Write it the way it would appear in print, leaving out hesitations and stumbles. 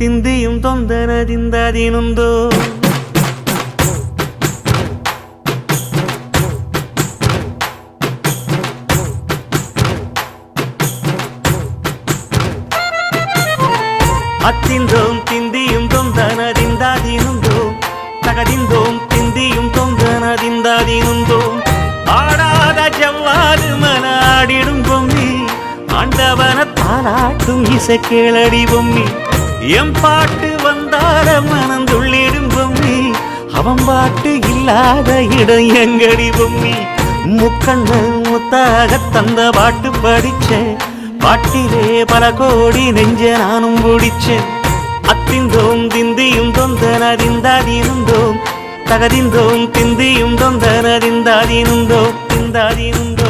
ತಿಂದಿಯುಂ ತೊಂದನದಿಂದದಿನುಂದೋ ಅತ್ತಿಂದೋಂ ತಿಂದಿಯುಂ ತೊಂದನದಿಂದದಿನುಂದೋ ತಗದಿಂದೋಂ ತಿಂದಿಯುಂ ತೊಂದನದಿಂದದಿನುಂದೋ ஆடாத ஜவ்வாது மனாடிடும் பொம்மி ஆண்டவன தாலாட்டும் இசை கேளடி பொம்மி எம் பாட்டு வந்தார மனந்துள்ளிடும் பொம்மி அவன் பாட்டு இல்லாத இடம் எங்கடி பொம்மி முக்கண்ண முத்தாக தந்த பாட்டு படிச்சேன் பாட்டிலே பல கோடி நெஞ்ச நானும் பிடிச்சேன் அத்திந்தோம் திந்தியும் தொந்தனதிந்தாதிருந்தோம் தகதிந்தோம் திந்தியும் தொந்தனதிந்தாதிருந்தோம் திந்தாதிருந்தோம்